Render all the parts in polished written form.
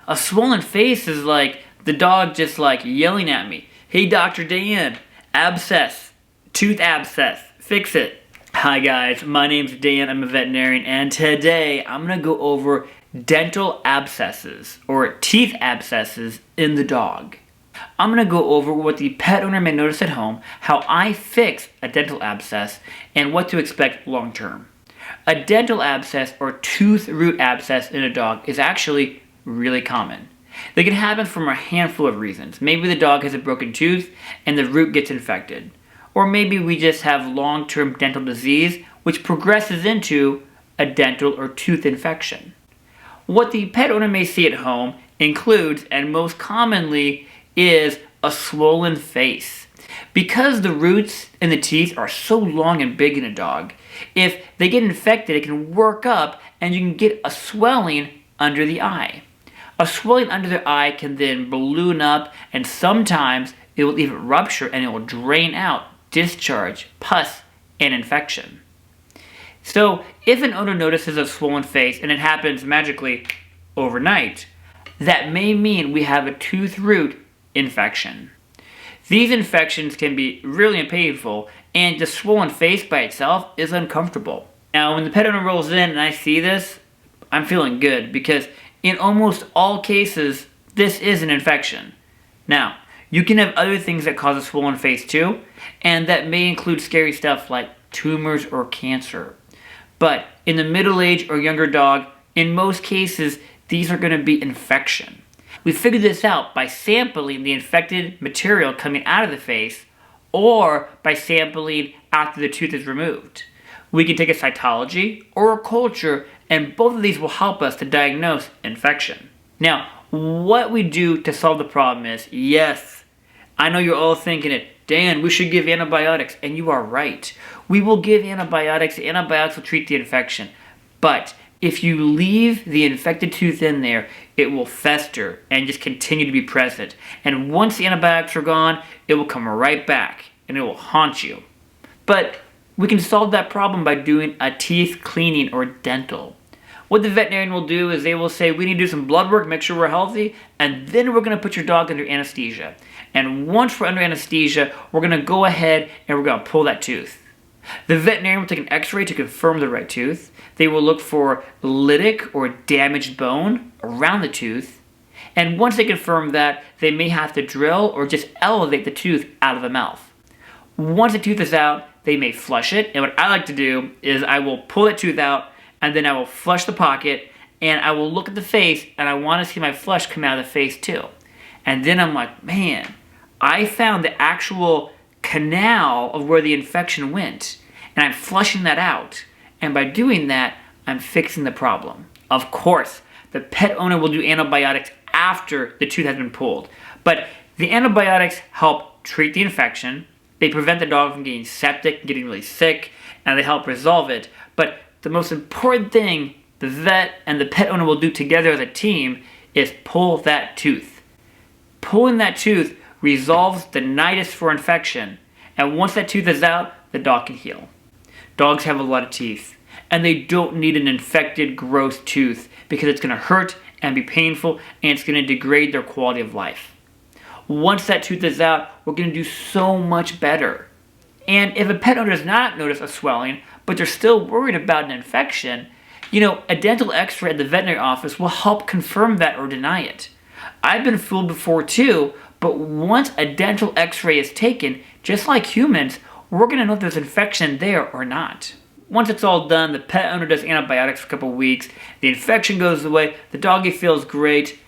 A swollen face is like the dog just like yelling at me. Hey, Dr. Dan, abscess, tooth abscess, fix it. Hi guys, my name's Dan, I'm a veterinarian, and today I'm gonna go over dental abscesses, or teeth abscesses in the dog. I'm gonna go over what the pet owner may notice at home, how I fix a dental abscess, and what to expect long term. A dental abscess or tooth root abscess in a dog is actually really common. They can happen from a handful of reasons. Maybe the dog has a broken tooth and the root gets infected. Or maybe we just have long-term dental disease which progresses into a dental or tooth infection. What the pet owner may see at home includes, and most commonly, is a swollen face. Because the roots in the teeth are so long and big in a dog, if they get infected, it can work up and you can get a swelling under the eye. A swelling under the eye can then balloon up, and sometimes it will even rupture and it will drain out discharge, pus, and infection. So if an owner notices a swollen face and it happens magically overnight, that may mean we have a tooth root infection. These infections can be really painful, and the swollen face by itself is uncomfortable. Now when the pet owner rolls in and I see this, I'm feeling good because in almost all cases, this is an infection. Now, you can have other things that cause a swollen face too, and that may include scary stuff like tumors or cancer. But in the middle-aged or younger dog, in most cases, these are going to be infection. We figured this out by sampling the infected material coming out of the face or by sampling after the tooth is removed. We can take a cytology or a culture, and both of these will help us to diagnose infection. Now, what we do to solve the problem is, yes, I know you're all thinking it, Dan, we should give antibiotics, and you are right. We will give antibiotics. The antibiotics will treat the infection. But if you leave the infected tooth in there, it will fester and just continue to be present. And once the antibiotics are gone, it will come right back and it will haunt you. But we can solve that problem by doing a teeth cleaning or dental. What the veterinarian will do is they will say, we need to do some blood work, make sure we're healthy, and then we're going to put your dog under anesthesia. And once we're under anesthesia, we're going to go ahead and we're going to pull that tooth. The veterinarian will take an x-ray to confirm the right tooth. They will look for lytic or damaged bone around the tooth. And once they confirm that, they may have to drill or just elevate the tooth out of the mouth. Once the tooth is out, they may flush it. And what I like to do is I will pull that tooth out and then I will flush the pocket and I will look at the face and I want to see my flush come out of the face too. And then I'm like, man, I found the actual canal of where the infection went and I'm flushing that out. And by doing that, I'm fixing the problem. Of course, the pet owner will do antibiotics after the tooth has been pulled. But the antibiotics help treat the infection. They prevent the dog from getting septic, getting really sick, and they help resolve it. But the most important thing the vet and the pet owner will do together as a team is pull that tooth. Pulling that tooth resolves the nidus for infection, and once that tooth is out, the dog can heal. Dogs have a lot of teeth, and they don't need an infected, gross tooth because it's going to hurt and be painful, and it's going to degrade their quality of life. Once that tooth is out, we're going to do so much better. And if a pet owner does not notice a swelling, but they're still worried about an infection, a dental x-ray at the veterinary office will help confirm that or deny it. I've been fooled before too, but once a dental x-ray is taken, just like humans, we're going to know if there's infection there or not. Once it's all done, the pet owner does antibiotics for a couple of weeks, the infection goes away, the doggy feels great.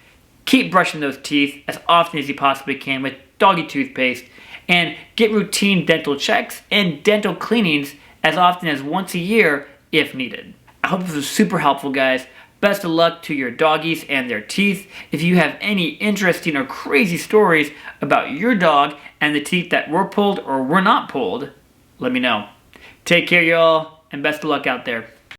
Keep brushing those teeth as often as you possibly can with doggy toothpaste, and get routine dental checks and dental cleanings as often as once a year if needed. I hope this was super helpful, guys. Best of luck to your doggies and their teeth. If you have any interesting or crazy stories about your dog and the teeth that were pulled or were not pulled, let me know. Take care, y'all, and best of luck out there.